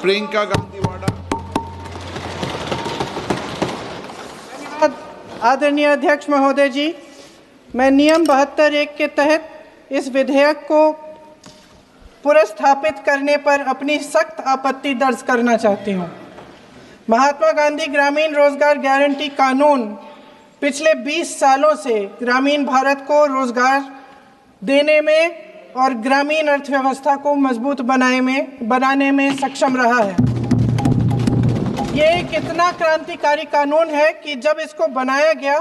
प्रियंका गांधी वाडा। धन्यवाद आदरणीय अध्यक्ष महोदय जी, मैं नियम 72(1) के तहत इस विधेयक को पुनर्स्थापित करने पर अपनी सख्त आपत्ति दर्ज करना चाहती हूँ। महात्मा गांधी ग्रामीण रोजगार गारंटी कानून पिछले 20 सालों से ग्रामीण भारत को रोजगार देने में और ग्रामीण अर्थव्यवस्था को मजबूत बनाने में सक्षम रहा है। ये एक इतना क्रांतिकारी कानून है कि जब इसको बनाया गया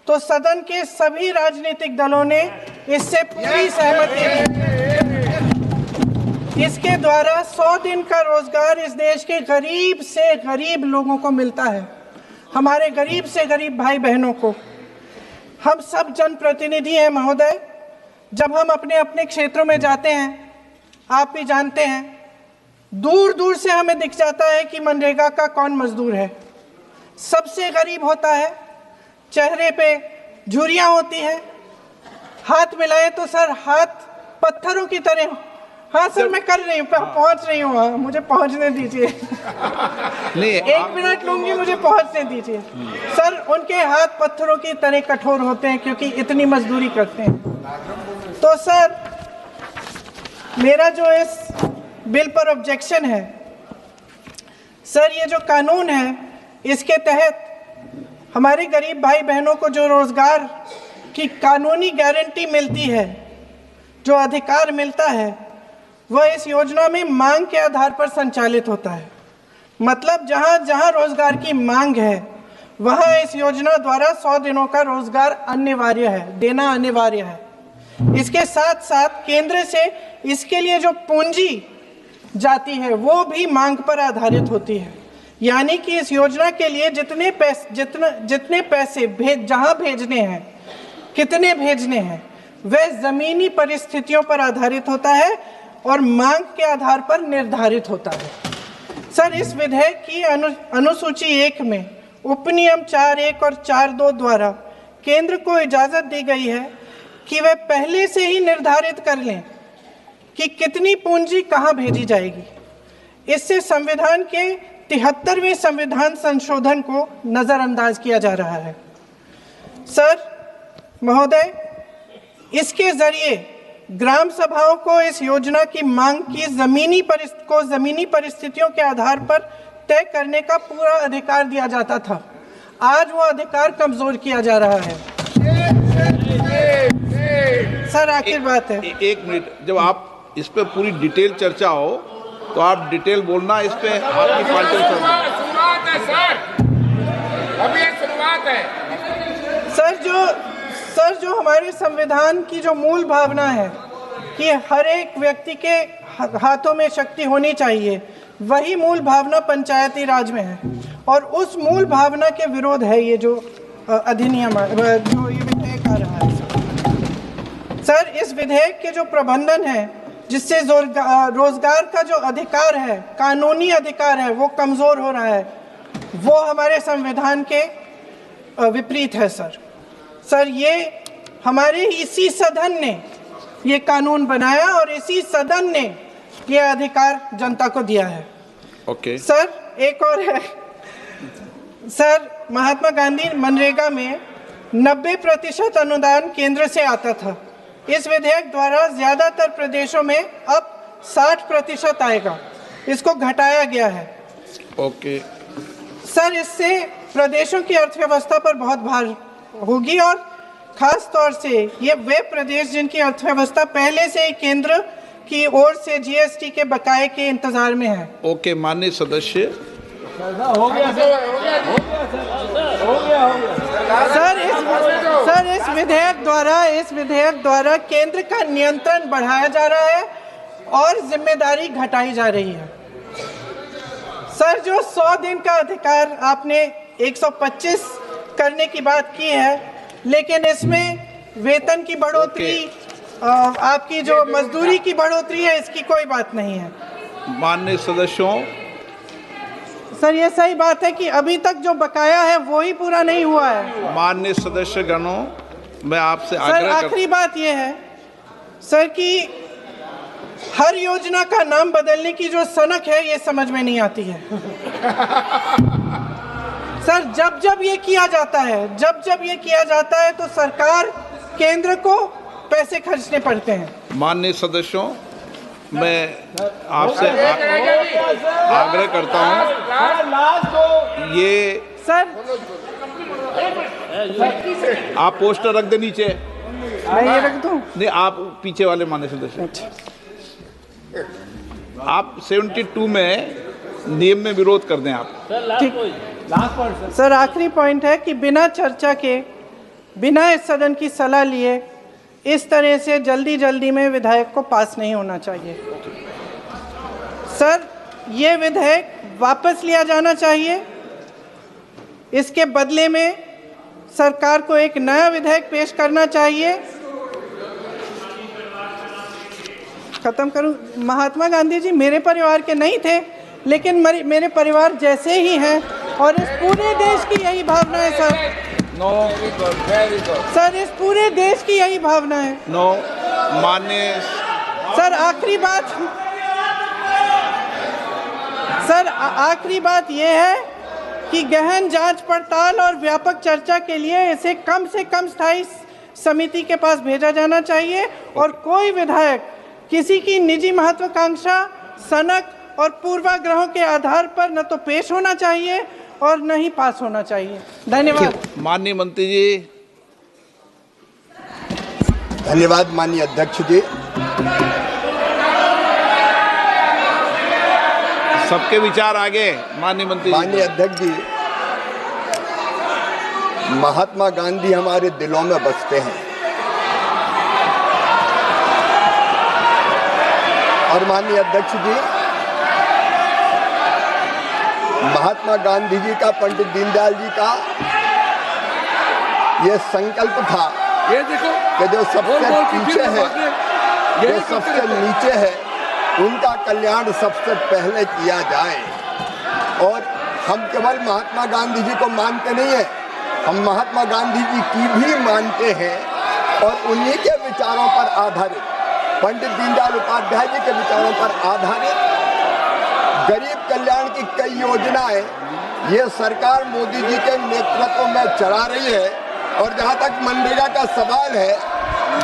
तो सदन के सभी राजनीतिक दलों ने इससे पूरी सहमति दी। इसके द्वारा 100 दिन का रोजगार इस देश के गरीब से गरीब लोगों को मिलता है, हमारे गरीब से गरीब भाई बहनों को। हम सब जनप्रतिनिधि हैं महोदय, जब हम अपने अपने क्षेत्रों में जाते हैं, आप भी जानते हैं, दूर दूर से हमें दिख जाता है कि मनरेगा का कौन मजदूर है। सबसे गरीब होता है, चेहरे पे झुर्रियाँ होती हैं, हाथ मिलाए तो सर हाथ पत्थरों की तरह। हाँ सर, मैं कर रही हूँ, पहुँच रही हूँ, हाँ मुझे पहुँचने दीजिए। नहीं, 1 मिनट लूँगी, मुझे पहुँचने दीजिए। सर उनके हाथ पत्थरों की तरह कठोर होते हैं क्योंकि इतनी मजदूरी करते हैं। तो सर मेरा जो इस बिल पर ऑब्जेक्शन है, सर ये जो कानून है इसके तहत हमारे गरीब भाई बहनों को जो रोजगार की कानूनी गारंटी मिलती है, जो अधिकार मिलता है, वह इस योजना में मांग के आधार पर संचालित होता है। मतलब जहां जहां रोजगार की मांग है वहां इस योजना द्वारा 100 दिनों का रोजगार अनिवार्य है, देना अनिवार्य है। इसके साथ साथ केंद्र से इसके लिए जो पूंजी जाती है वो भी मांग पर आधारित होती है। यानी कि इस योजना के लिए जितने पैसे जहां भेजने हैं, कितने भेजने हैं, वह जमीनी परिस्थितियों पर आधारित होता है और मांग के आधार पर निर्धारित होता है। सर इस विधेयक की अनुसूची 1 में उपनियम 4(1) और 4(2) द्वारा केंद्र को इजाजत दी गई है कि वह पहले से ही निर्धारित कर लें कि कितनी पूंजी कहां भेजी जाएगी। इससे संविधान के 73वें संविधान संशोधन को नजरअंदाज किया जा रहा है। सर महोदय, इसके जरिए ग्राम सभाओं को इस योजना की मांग की जमीनी परिस्थितियों के आधार पर तय करने का पूरा अधिकार दिया जाता था। आज वो अधिकार कमजोर किया जा रहा है। सर आखिर बात है, 1 मिनट, जब आप इस पे पूरी डिटेल चर्चा हो तो आप डिटेल बोलना। इस पे आपकी पार्टी शुरुआत है सर, अभी शुरुआत है। सर जो हमारे संविधान की जो मूल भावना है कि हर एक व्यक्ति के हाथों में शक्ति होनी चाहिए, वही मूल भावना पंचायती राज में है और उस मूल भावना के विरोध है ये जो अधिनियम जो ये विधेयक आ रहा है। सर इस विधेयक के जो प्रबंधन है, जिससे रोजगार का जो अधिकार है, कानूनी अधिकार है, वो कमजोर हो रहा है, वो हमारे संविधान के विपरीत है। सर ये हमारे इसी सदन ने ये कानून बनाया और इसी सदन ने ये अधिकार जनता को दिया है। ओके। सर एक और है सर, महात्मा गांधी मनरेगा में 90% अनुदान केंद्र से आता था। इस विधेयक द्वारा ज्यादातर प्रदेशों में अब 60% आएगा, इसको घटाया गया है। ओके। सर इससे प्रदेशों की अर्थव्यवस्था पर बहुत भार होगी और खास तौर से ये वे प्रदेश जिनकी अर्थव्यवस्था पहले से ही केंद्र की ओर से जीएसटी के बकाये के इंतजार में है। ओके, माननीय सदस्य। हो गया सर इस विधेयक द्वारा केंद्र का नियंत्रण बढ़ाया जा रहा है और जिम्मेदारी घटाई जा रही है। सर जो 100 दिन का अधिकार आपने 125 करने की बात की है, लेकिन इसमें वेतन की बढ़ोतरी, आपकी जो मजदूरी की बढ़ोतरी है, इसकी कोई बात नहीं है। माननीय सदस्यों, सर ये सही बात है कि अभी तक जो बकाया है वो ही पूरा नहीं हुआ है। माननीय सदस्य गणों, मैं आपसे सर आखिरी बात ये है सर कि हर योजना का नाम बदलने की जो सनक है ये समझ में नहीं आती है। सर जब जब ये किया जाता है तो सरकार केंद्र को पैसे खर्चने पड़ते हैं। माननीय सदस्यों, मैं आपसे आग्रह करता हूं, ये सर आप पोस्टर रख दे नीचे। मैं ये रख दूं? नहीं, आप पीछे वाले माननीय सदस्य, आप 72 में नियम में विरोध कर दें आप। ठीक। सर आखिरी पॉइंट है कि बिना चर्चा के, बिना इस सदन की सलाह लिए इस तरह से जल्दी में विधेयक को पास नहीं होना चाहिए। सर ये विधेयक वापस लिया जाना चाहिए। इसके बदले में सरकार को एक नया विधेयक पेश करना चाहिए। खत्म करूं? महात्मा गांधी जी मेरे परिवार के नहीं थे, लेकिन मेरे परिवार जैसे ही हैं और इस पूरे देश की यही भावना है सर। नो, सर इस पूरे देश की यही भावना है। नो, माननीय सर आखिरी बात यह है कि गहन जांच पड़ताल और व्यापक चर्चा के लिए इसे कम से कम स्थायी समिति के पास भेजा जाना चाहिए और कोई विधायक किसी की निजी महत्वाकांक्षा, सनक और पूर्वाग्रहों के आधार पर न तो पेश होना चाहिए और न ही पास होना चाहिए। धन्यवाद। माननीय मंत्री जी। धन्यवाद माननीय अध्यक्ष जी। सबके विचार आगे। माननीय मंत्री। माननीय अध्यक्ष जी, महात्मा गांधी हमारे दिलों में बसते हैं और माननीय अध्यक्ष जी, महात्मा गांधी जी का, पंडित दीनदयाल जी का ये संकल्प था, ये देखो कि जो सबसे पीछे है, जो सबसे नीचे है, उनका कल्याण सबसे पहले किया जाए। और हम केवल महात्मा गांधी जी को मानते नहीं हैं, हम महात्मा गांधी जी की भी मानते हैं और उन्हीं के विचारों पर आधारित, पंडित दीनदयाल उपाध्याय जी के विचारों पर आधारित गरीब कल्याण की कई योजनाएं ये सरकार मोदी जी के नेतृत्व में चला रही है। और जहां तक मनरेगा का सवाल है,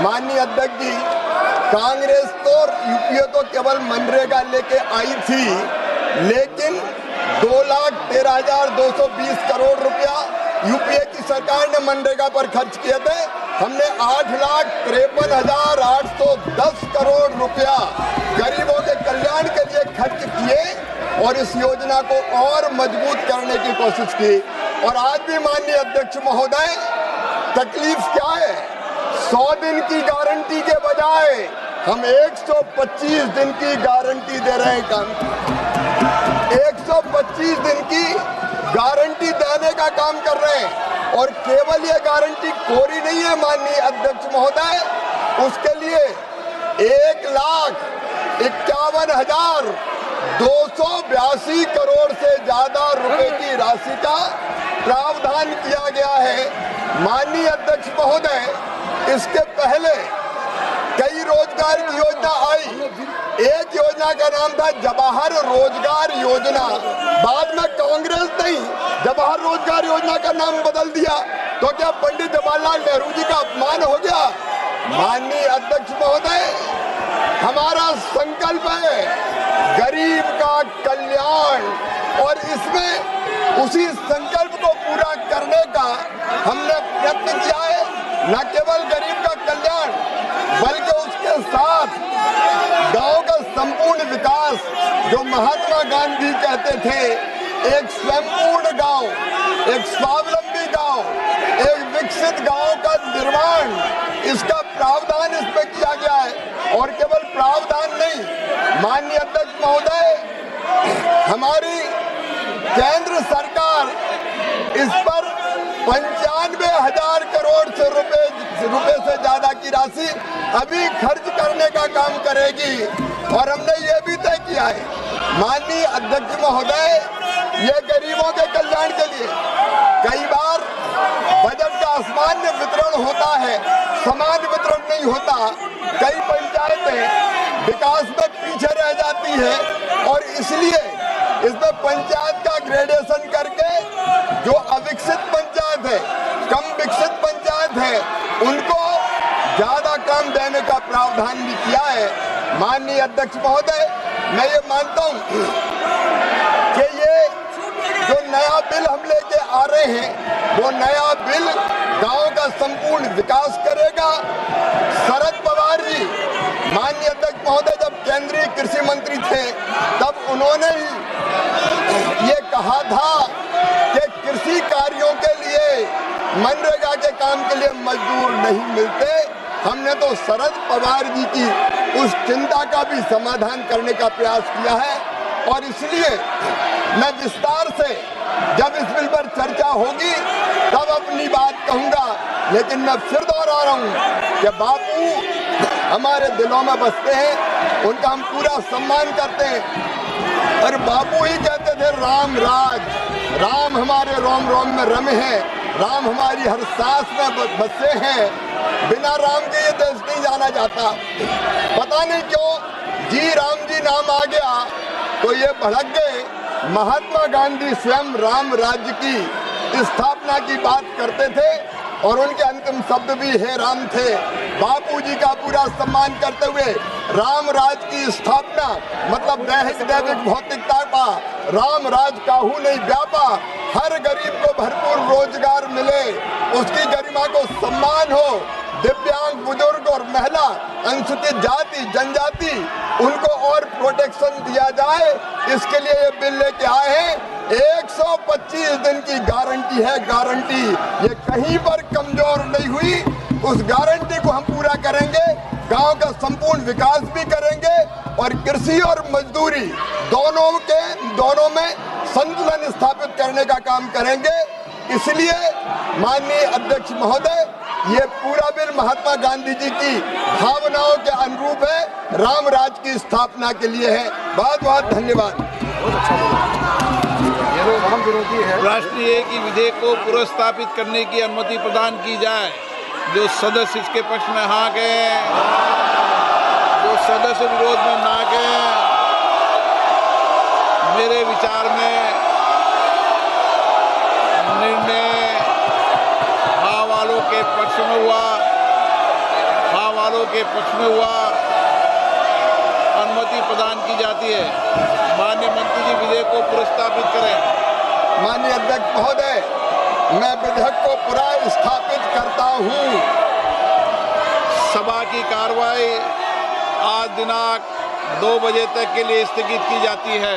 माननीय अध्यक्ष जी, कांग्रेस तो यूपीए तो केवल मनरेगा लेके आई थी, लेकिन 2,13,220 करोड़ रुपया यूपीए की सरकार ने मनरेगा पर खर्च किए थे। हमने 8,53,810 करोड़ रुपया गरीबों के कल्याण के लिए खर्च किए और इस योजना को और मजबूत करने की कोशिश की। और आज भी माननीय अध्यक्ष महोदय, तकलीफ क्या है? 100 दिन की गारंटी के बजाय हम 125 दिन की गारंटी दे रहे हैं। 125 दिन की गारंटी देने का काम कर रहे हैं और केवल ये गारंटी कोरी नहीं है माननीय अध्यक्ष महोदय, उसके लिए 1,51,282 करोड़ से ज्यादा रुपए की राशि का प्रावधान किया गया है। माननीय अध्यक्ष महोदय, इसके पहले कई रोजगार की योजना आई। एक योजना का नाम था जवाहर रोजगार योजना, बाद में कांग्रेस ने जवाहर रोजगार योजना का नाम बदल दिया। तो क्या पंडित जवाहरलाल नेहरू जी का अपमान हो गया? माननीय अध्यक्ष महोदय, हमारा संकल्प है गरीब का कल्याण और इसमें उसी संकल्प को पूरा करने का हमने प्रयत्न किया है। न केवल गरीब का कल्याण बल्कि उसके साथ गांव का संपूर्ण विकास, जो महात्मा गांधी कहते थे, एक स्वयंपूर्ण गांव, एक स्वावलंबी गांव, एक विकसित गांव का निर्माण, इसका प्रावधान इसमें किया गया है। और केवल प्रावधान नहीं, माननीय अध्यक्ष महोदय, हमारी केंद्र सरकार इस पर 95,000 करोड़ से रुपए से ज्यादा की राशि अभी खर्च करने का काम करेगी। और हमने ये भी तय किया है माननीय अध्यक्ष महोदय, ये गरीबों के कल्याण के लिए। कई बार बजट का असामान्य वितरण होता है, समान वितरण नहीं होता। कई पंचायतें विकास में पीछे रह जाती है और इसलिए इसमें पंचायत का ग्रेडेशन करके जो अविकसित पंचायत है, कम विकसित पंचायत है, उनको ज्यादा काम देने का प्रावधान भी किया है। माननीय अध्यक्ष महोदय, मैं ये मानता हूं कि ये जो नया बिल हम लेके आ रहे हैं, वो नया बिल गांव का संपूर्ण विकास करेगा। शरद पवार जी, माननीय अध्यक्ष महोदय, जब केंद्रीय कृषि मंत्री थे तब उन्होंने ही ये कहा था कि कृषि कार्यों के लिए, मनरेगा के काम के लिए मजदूर नहीं मिलते। हमने तो शरद पवार जी की उस चिंता का भी समाधान करने का प्रयास किया है और इसलिए मैं विस्तार से जब इस बिल पर चर्चा होगी तब अपनी बात कहूंगा। लेकिन मैं फिर दोहरा रहा हूं कि बापू हमारे दिलों में बसते हैं, उनका हम पूरा सम्मान करते हैं और बापू ही कहते थे राम राज, राम हमारे रोम रोम में रमे हैं, राम हमारी हर सांस में बसे हैं, बिना राम के ये देश नहीं जाना जाता। पता नहीं क्यों जी राम जी नाम आ गया तो ये भड़क गए। महात्मा गांधी स्वयं राम राज्य की स्थापना की बात करते थे और उनके अंतिम शब्द भी हे राम थे। बापूजी का पूरा सम्मान करते हुए राम राज की स्थापना मतलब दैहिक दैविक भौतिकता का राम राज काहू नहीं व्यापा, हर गरीब को भरपूर रोजगार मिले, उसकी गरिमा को सम्मान हो, दिव्यांग, बुजुर्ग और महिला, अनुसूचित जाति, जनजाति, उनको और प्रोटेक्शन दिया जाए, इसके लिए ये बिल लेके आए हैं। 125 दिन की गारंटी है, गारंटी, ये कहीं पर कमजोर नहीं हुई। उस गारंटी को हम पूरा करेंगे, गांव का संपूर्ण विकास भी करेंगे और कृषि और मजदूरी दोनों में संतुलन स्थापित करने का काम करेंगे। इसलिए माननीय अध्यक्ष महोदय, ये पूरा बिल महात्मा गांधी जी की भावनाओं के अनुरूप है, राम राज की स्थापना के लिए है। बहुत बहुत धन्यवाद। राष्ट्रीय एक ही विधेयक को पुनर्स्थापित करने की अनुमति प्रदान की जाए। जो सदस्य इसके पक्ष में हाँ गए, जो सदस्य विरोध में ना गए, मेरे विचार में निर्णय हाँ वालों के पक्ष में हुआ, हाँ वालों के पक्ष में हुआ, अनुमति प्रदान की जाती है। माननीय मंत्री जी विधेयक को पुनर्स्थापित करें। माननीय अध्यक्ष महोदय, मैं विधेयक को पुनर्स्थापित करता हूँ। सभा की कार्रवाई आज दिनांक 2 बजे तक के लिए स्थगित की जाती है।